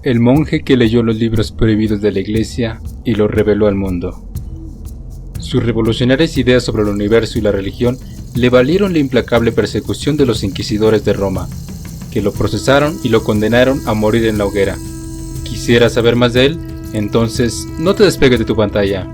el monje que leyó los libros prohibidos de la Iglesia y los reveló al mundo. Sus revolucionarias ideas sobre el universo y la religión le valieron la implacable persecución de los inquisidores de Roma, que lo procesaron y lo condenaron a morir en la hoguera. ¿Quisieras saber más de él? Entonces no te despegues de tu pantalla.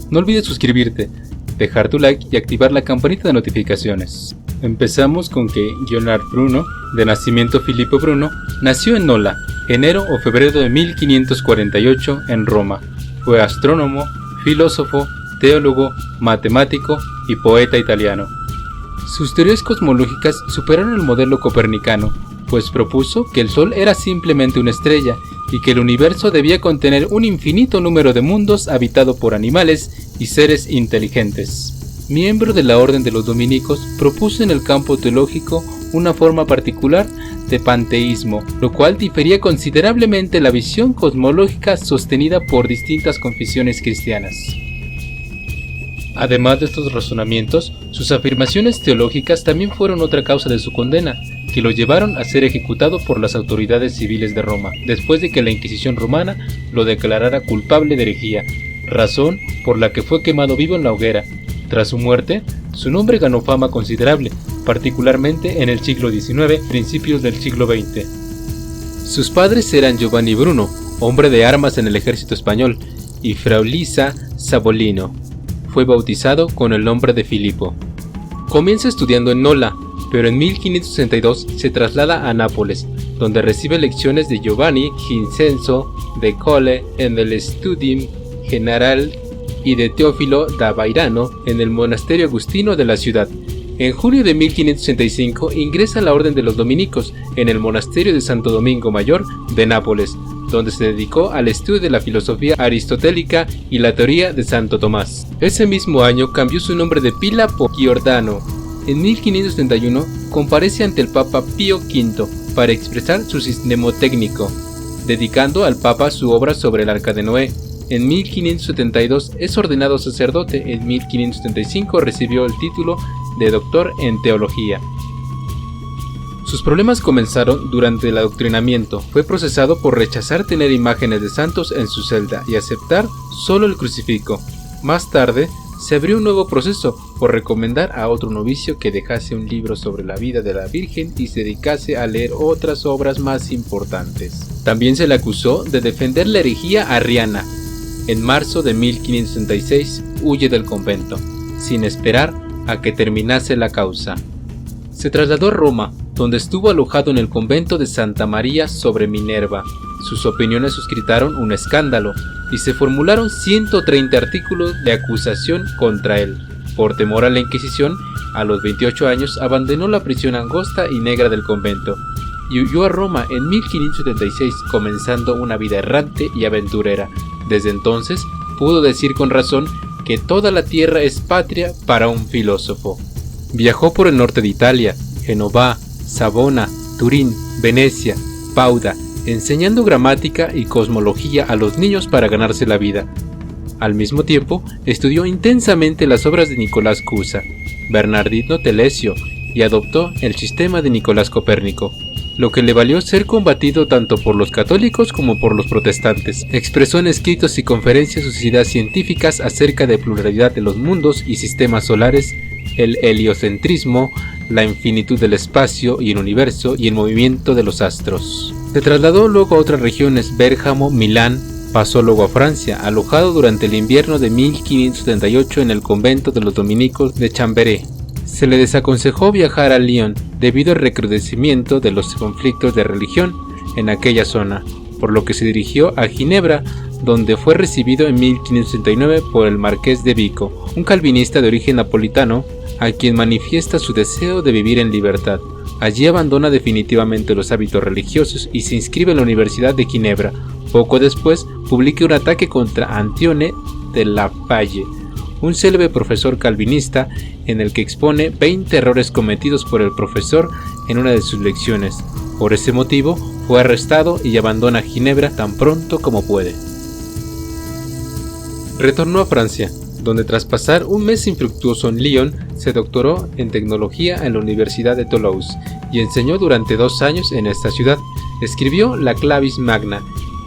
No olvides suscribirte, dejar tu like y activar la campanita de notificaciones. Empezamos con que Leonard Bruno, de nacimiento Filippo Bruno, nació en Nola, enero o febrero de 1548 en Roma. Fue astrónomo, filósofo, teólogo, matemático y poeta italiano. Sus teorías cosmológicas superaron el modelo copernicano, pues propuso que el Sol era simplemente una estrella y que el universo debía contener un infinito número de mundos habitado por animales y seres inteligentes. Miembro de la Orden de los Dominicos, propuso en el campo teológico una forma particular de panteísmo, lo cual difería considerablemente la visión cosmológica sostenida por distintas confesiones cristianas. Además de estos razonamientos, sus afirmaciones teológicas también fueron otra causa de su condena, que lo llevaron a ser ejecutado por las autoridades civiles de Roma, después de que la Inquisición romana lo declarara culpable de herejía, razón por la que fue quemado vivo en la hoguera. Tras su muerte, su nombre ganó fama considerable, particularmente en el siglo XIX, principios del siglo XX. Sus padres eran Giovanni Bruno, hombre de armas en el ejército español, y Frau Lisa Savolino. Fue bautizado con el nombre de Filippo. Comienza estudiando en Nola, pero en 1562 se traslada a Nápoles, donde recibe lecciones de Giovanni Vincenzo de Colle en el Studium General y de Teófilo da Vairano en el monasterio agustino de la ciudad. En julio de 1565 ingresa a la Orden de los Dominicos en el monasterio de Santo Domingo Mayor de Nápoles, donde se dedicó al estudio de la filosofía aristotélica y la teoría de Santo Tomás. Ese mismo año cambió su nombre de Pila por Giordano. En 1571 comparece ante el Papa Pío V para expresar su sistema técnico, dedicando al Papa su obra sobre el Arca de Noé. En 1572 es ordenado sacerdote. En 1575 recibió el título de doctor en teología. Sus problemas comenzaron durante el adoctrinamiento. Fue procesado por rechazar tener imágenes de santos en su celda y aceptar solo el crucifijo. Más tarde, se abrió un nuevo proceso por recomendar a otro novicio que dejase un libro sobre la vida de la Virgen y se dedicase a leer otras obras más importantes. También se le acusó de defender la herejía arriana. En marzo de 1566 huye del convento, sin esperar a que terminase la causa. Se trasladó a Roma, donde estuvo alojado en el convento de Santa María sobre Minerva. Sus opiniones suscitaron un escándalo y se formularon 130 artículos de acusación contra él. Por temor a la Inquisición, a los 28 años abandonó la prisión angosta y negra del convento y huyó a Roma en 1576, comenzando una vida errante y aventurera. Desde entonces pudo decir con razón que toda la tierra es patria para un filósofo. Viajó por el norte de Italia, Génova, Savona, Turín, Venecia, Pauda, enseñando gramática y cosmología a los niños para ganarse la vida. Al mismo tiempo, estudió intensamente las obras de Nicolás Cusa, Bernardino Telesio y adoptó el sistema de Nicolás Copérnico, lo que le valió ser combatido tanto por los católicos como por los protestantes. Expresó en escritos y conferencias sus ideas científicas acerca de pluralidad de los mundos y sistemas solares, el heliocentrismo, la infinitud del espacio y el universo y el movimiento de los astros. Se trasladó luego a otras regiones, Bérgamo, Milán, pasó luego a Francia, alojado durante el invierno de 1578 en el convento de los dominicos de Chambéry. Se le desaconsejó viajar a Lyon debido al recrudecimiento de los conflictos de religión en aquella zona, por lo que se dirigió a Ginebra, donde fue recibido en 1569 por el marqués de Vico, un calvinista de origen napolitano, a quien manifiesta su deseo de vivir en libertad. Allí abandona definitivamente los hábitos religiosos y se inscribe en la Universidad de Ginebra. Poco después publica un ataque contra Antione de la Falle, un célebre profesor calvinista, en el que expone 20 errores cometidos por el profesor en una de sus lecciones. Por ese motivo fue arrestado y abandona Ginebra tan pronto como puede. Retornó a Francia, donde tras pasar un mes infructuoso en Lyon, se doctoró en tecnología en la Universidad de Toulouse y enseñó durante 2 años en esta ciudad. Escribió la Clavis Magna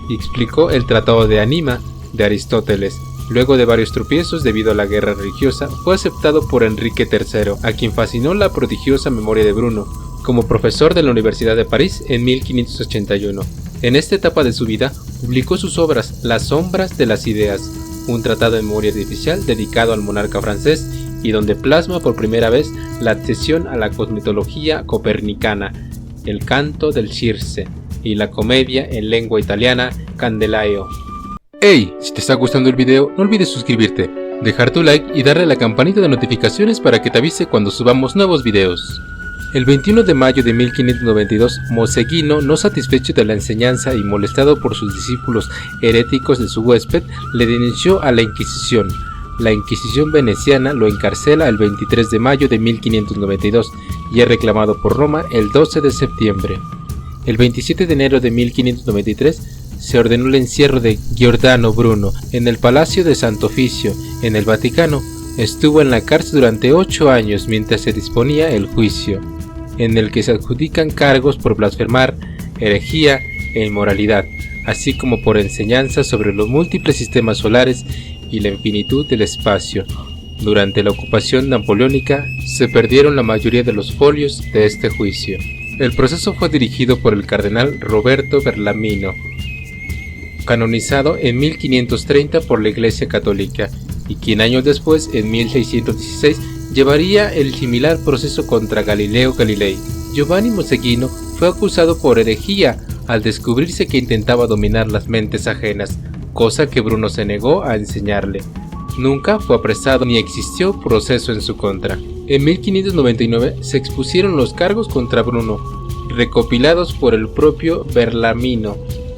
y explicó el Tratado de Anima de Aristóteles. Luego de varios tropiezos debido a la guerra religiosa, fue aceptado por Enrique III, a quien fascinó la prodigiosa memoria de Bruno, como profesor de la Universidad de París en 1581. En esta etapa de su vida, publicó sus obras Las sombras de las ideas, un tratado de memoria artificial dedicado al monarca francés y donde plasma por primera vez la adhesión a la cosmetología copernicana, el canto del Circe y la comedia en lengua italiana Candelao. Hey, si te está gustando el video, no olvides suscribirte, dejar tu like y darle a la campanita de notificaciones para que te avise cuando subamos nuevos videos. El 21 de mayo de 1592, Moseguino, no satisfecho de la enseñanza y molestado por sus discípulos heréticos de su huésped, le denunció a la Inquisición. La Inquisición veneciana lo encarcela el 23 de mayo de 1592 y es reclamado por Roma el 12 de septiembre. El 27 de enero de 1593, se ordenó el encierro de Giordano Bruno en el Palacio de Santo Oficio, en el Vaticano. Estuvo en la cárcel durante 8 años mientras se disponía el juicio, en el que se adjudican cargos por blasfemar, herejía e inmoralidad, así como por enseñanzas sobre los múltiples sistemas solares y la infinitud del espacio. Durante la ocupación napoleónica se perdieron la mayoría de los folios de este juicio. El proceso fue dirigido por el cardenal Roberto Bellarmino, canonizado en 1530 por la Iglesia Católica, y quien años después, en 1616, llevaría el similar proceso contra Galileo Galilei. Giovanni Moseguino fue acusado por herejía al descubrirse que intentaba dominar las mentes ajenas, cosa que Bruno se negó a enseñarle. Nunca fue apresado ni existió proceso en su contra. En 1599 se expusieron los cargos contra Bruno, recopilados por el propio Bellarmino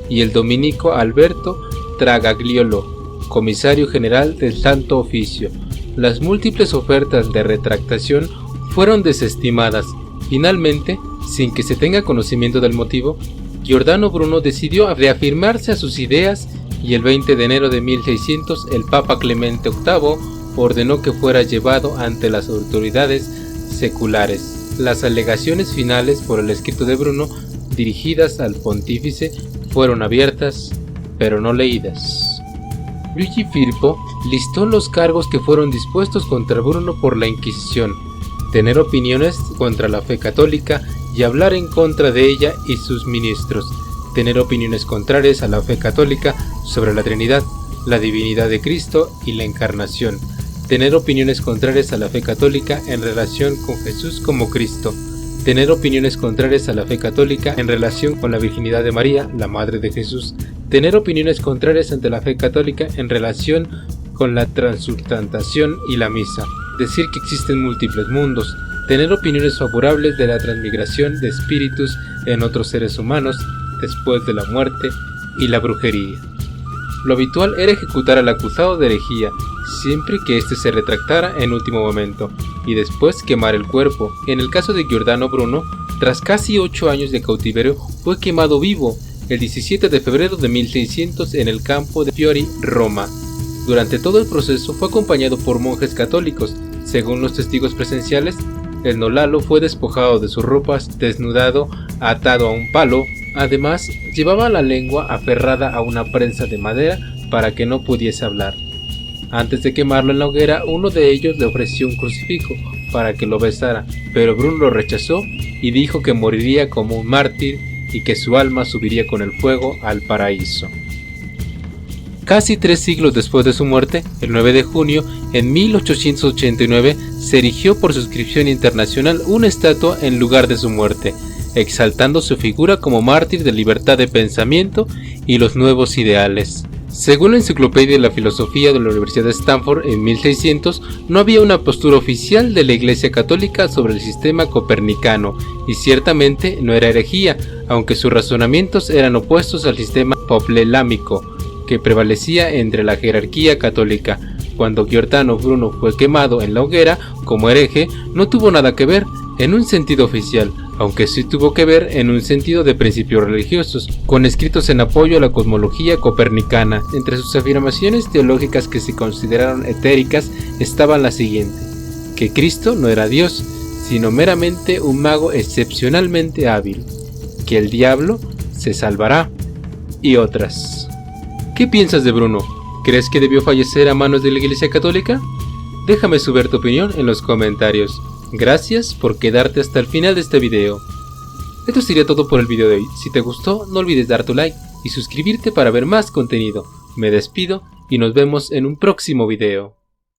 y el dominico Alberto Tragagliolo, comisario general del Santo Oficio. Las múltiples ofertas de retractación fueron desestimadas. Finalmente, sin que se tenga conocimiento del motivo, Giordano Bruno decidió reafirmarse a sus ideas y el 20 de enero de 1600 el Papa Clemente VIII ordenó que fuera llevado ante las autoridades seculares. Las alegaciones finales por el escrito de Bruno, dirigidas al pontífice, fueron abiertas, pero no leídas. Luigi Firpo listó los cargos que fueron dispuestos contra Bruno por la Inquisición: tener opiniones contra la fe católica y hablar en contra de ella y sus ministros, tener opiniones contrarias a la fe católica sobre la Trinidad, la divinidad de Cristo y la Encarnación, tener opiniones contrarias a la fe católica en relación con Jesús como Cristo, tener opiniones contrarias a la fe católica en relación con la virginidad de María, la Madre de Jesús, tener opiniones contrarias ante la fe católica en relación con la transubstanciación y la misa, decir que existen múltiples mundos, tener opiniones favorables de la transmigración de espíritus en otros seres humanos después de la muerte y la brujería. Lo habitual era ejecutar al acusado de herejía, siempre que éste se retractara en último momento, y después quemar el cuerpo. En el caso de Giordano Bruno, tras casi 8 años de cautiverio, fue quemado vivo el 17 de febrero de 1600 en el campo de Fiori, Roma. Durante todo el proceso fue acompañado por monjes católicos. Según los testigos presenciales, el nolalo fue despojado de sus ropas, desnudado, atado a un palo. Además, llevaba la lengua aferrada a una prensa de madera para que no pudiese hablar. Antes de quemarlo en la hoguera, uno de ellos le ofreció un crucifijo para que lo besara, pero Bruno lo rechazó y dijo que moriría como un mártir y que su alma subiría con el fuego al paraíso. Casi 3 siglos después de su muerte, el 9 de junio, en 1889, se erigió por suscripción internacional una estatua en lugar de su muerte, exaltando su figura como mártir de libertad de pensamiento y los nuevos ideales. Según la Enciclopedia de la Filosofía de la Universidad de Stanford en 1600, no había una postura oficial de la Iglesia Católica sobre el sistema copernicano, y ciertamente no era herejía, aunque sus razonamientos eran opuestos al sistema ptolemáico que prevalecía entre la jerarquía católica. Cuando Giordano Bruno fue quemado en la hoguera como hereje, no tuvo nada que ver en un sentido oficial, aunque sí tuvo que ver en un sentido de principios religiosos, con escritos en apoyo a la cosmología copernicana. Entre sus afirmaciones teológicas que se consideraron etéricas estaban las siguientes: que Cristo no era Dios, sino meramente un mago excepcionalmente hábil, que el diablo se salvará, y otras. ¿Qué piensas de Bruno? ¿Crees que debió fallecer a manos de la Iglesia Católica? Déjame saber tu opinión en los comentarios. Gracias por quedarte hasta el final de este video. Esto sería todo por el video de hoy. Si te gustó, no olvides dar tu like y suscribirte para ver más contenido. Me despido y nos vemos en un próximo video.